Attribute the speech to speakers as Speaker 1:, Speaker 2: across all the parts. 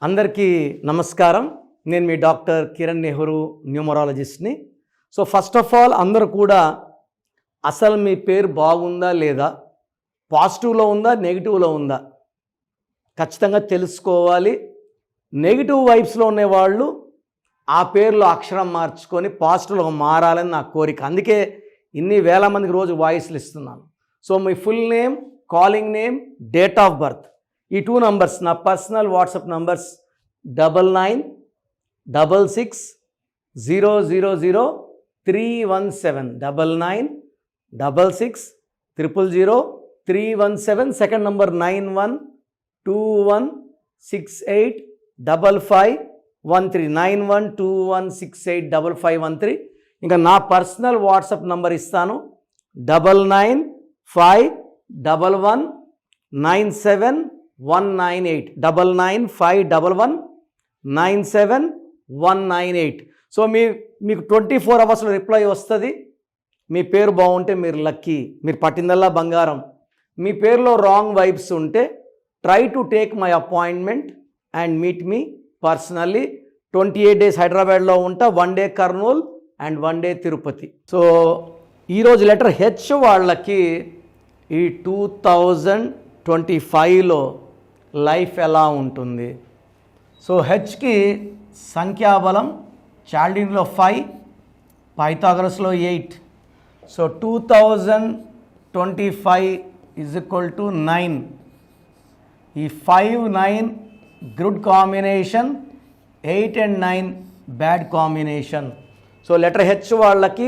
Speaker 1: అందరికీ నమస్కారం. నేను మీ డాక్టర్ కిరణ్ నెహ్రూ, న్యూమరాలజిస్ట్ని. సో ఫస్ట్ ఆఫ్ ఆల్ అందరూ కూడా అసలు మీ పేరు బాగుందా లేదా, పాజిటివ్లో ఉందా నెగిటివ్లో ఉందా ఖచ్చితంగా తెలుసుకోవాలి. నెగిటివ్ వైబ్స్లో ఉండేవాళ్ళు ఆ పేరులో అక్షరం మార్చుకొని పాజిటివ్లో మారాలని నా కోరిక. అందుకే ఇన్ని వేల మందికి రోజు వాయిస్లు ఇస్తున్నాను. So me full name, calling name, date of birth, ఈ 2 నంబర్స్ నా personal WhatsApp numbers 9966000317 9966000317. Second number 9121685513 9121685513. ఇంకా నా పర్సనల్ వాట్సాప్ నంబర్ ఇస్తాను 9951197198 9951197198. సో మీకు 24 అవర్స్లో రిప్లై వస్తుంది. మీ పేరు బాగుంటే మీరు లక్కీ, మీరు పట్టిందల్లా బంగారం. మీ పేరులో రాంగ్ వైబ్స్ ఉంటే try to take my appointment and meet me personally. 28 days హైదరాబాద్లో ఉంటా, 1 day Kurnool and 1 day Tirupati. So ఈరోజు లెటర్ హెచ్ వాళ్ళకి ఈ 2025లో లైఫ్ ఎలా ఉంటుంది? సో హెచ్కి సంఖ్యాబలం చాల్డిన్లో 5, పైథాగరస్లో 8. సో 2025 = 9. ఈ 5, 9 good combination, 8 and 9 bad combination. So letter H వాళ్ళకి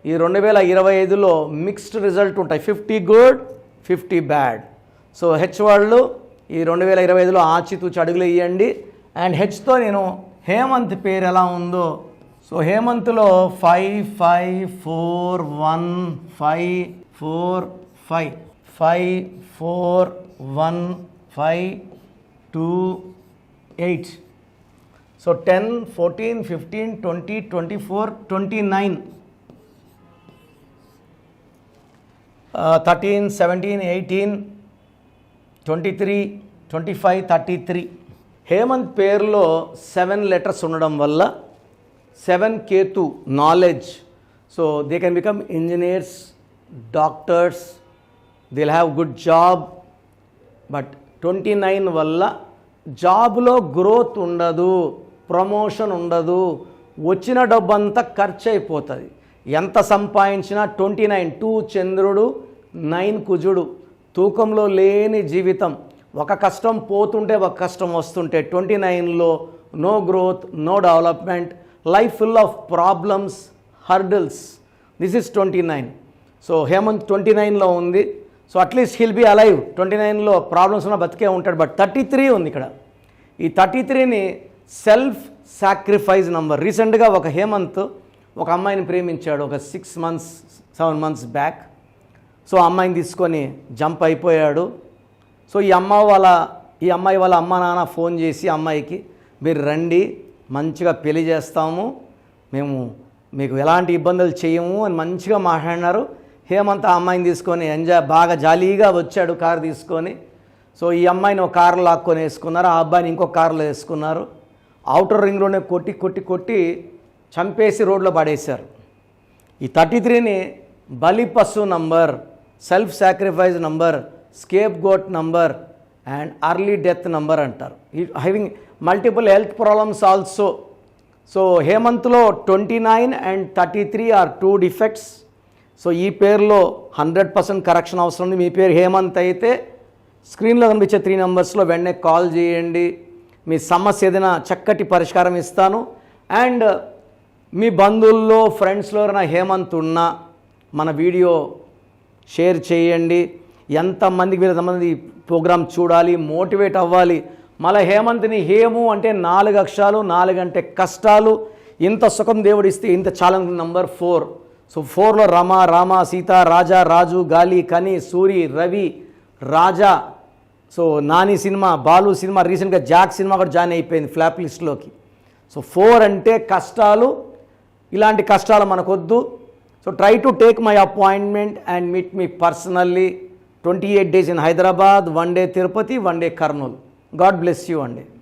Speaker 1: ఈ 2025లో మిక్స్డ్ రిజల్ట్ ఉంటాయి, 50 గుడ్ 50 బ్యాడ్. సో హెచ్ వాళ్ళు ఈ 2025లో ఆచితూచి అడుగులు వేయండి. అండ్ హెచ్తో నేను హేమంత్ పేరు ఎలా ఉందో, సో హేమంత్లో 554155 541528. సో 10, 14, 15, 20, 24, 29, 13, 17, 18, 23, 25, 33. హేమంత్ పేరులో 7 లెటర్స్ ఉండడం వల్ల 7 Ketu knowledge. So they can become engineers, doctors, they will have good job. But 29 వల్ల జాబ్లో గ్రోత్ ఉండదు, ప్రమోషన్ ఉండదు, వచ్చిన డబ్బంతా ఖర్చు అయిపోతుంది. ఎంత సంపాదించినా 29 2 చంద్రుడు 9 కుజుడు, తూకంలో లేని జీవితం. ఒక కష్టం పోతుంటే ఒక కష్టం వస్తుంటే 29లో no growth, no development, life full of problems, hurdles. This is 29. So Hemanth 29లో ఉంది. So at least he'll be alive. 29లో ప్రాబ్లమ్స్ ఉన్న బతికే ఉంటాడు. బట్ 33 ఉంది ఇక్కడ. ఈ 33ని సెల్ఫ్ సాక్రిఫైస్ నంబర్. రీసెంట్గా ఒక హేమంత్ ఒక అమ్మాయిని ప్రేమించాడు, ఒక 6 months 7 months బ్యాక్. సో అమ్మాయిని తీసుకొని జంప్ అయిపోయాడు. సో ఈ అమ్మాయి వాళ్ళ అమ్మ నాన్న ఫోన్ చేసి అమ్మాయికి, మీరు రండి, మంచిగా పెళ్లి చేస్తాము, మేము మీకు ఎలాంటి ఇబ్బందులు చేయము అని మంచిగా మాట్లాడినారు. హేమంత్ ఆ అమ్మాయిని తీసుకొని బాగా జాలీగా వచ్చాడు కారు తీసుకొని. సో ఈ అమ్మాయిని ఒక కారులో లాక్కొని వేసుకున్నారు, ఆ అబ్బాయిని ఇంకొక కారులో వేసుకున్నారు. అవుటర్ రింగ్లోనే కొట్టి కొట్టి కొట్టి చంపేసి రోడ్లో పడేశారు. ఈ 33ని బలిపశు number, self sacrifice number, scapegoat number and early death number అంటారు. Having multiple health problems also. So హేమంత్లో 29 and 33 ఆర్ 2 డిఫెక్ట్స్. సో ఈ పేరులో 100% కరెక్షన్ అవసరం ఉంది. మీ పేరు హేమంత్ అయితే స్క్రీన్లో కనిపించే 3 నంబర్స్లో వెంటనే కాల్ చేయండి. మీ సమస్య ఏదైనా చక్కటి పరిష్కారం ఇస్తాను. అండ్ మీ బంధువుల్లో, ఫ్రెండ్స్లో ఎవరైనా హేమంత్ ఉన్నా మన వీడియో షేర్ చేయండి. ఎంతమందికి వీళ్ళంతమంది ప్రోగ్రామ్ చూడాలి, మోటివేట్ అవ్వాలి. మళ్ళీ హేమంత్ని హేము అంటే 4 అక్షరాలు, 4 అంటే కష్టాలు. ఇంత సుఖం దేవుడిస్తే ఇంత ఛాలెంజ్ నంబర్ 4. సో 4లో Rama, Rama, Sita, Raja, Raju, Gali, Kani, Suri, Ravi, Raja. So Nani cinema, Balu cinema, రీసెంట్గా జాక్ సినిమా కూడా జాయిన్ అయిపోయింది ఫ్లాప్ లిస్ట్లోకి. సో 4 అంటే కష్టాలు. ఇలాంటి కష్టాలు మనకొద్దు. So try to take my appointment and meet me personally. 28 days in Hyderabad, 1 day Tirupati, 1 day Kurnool. God bless you one day.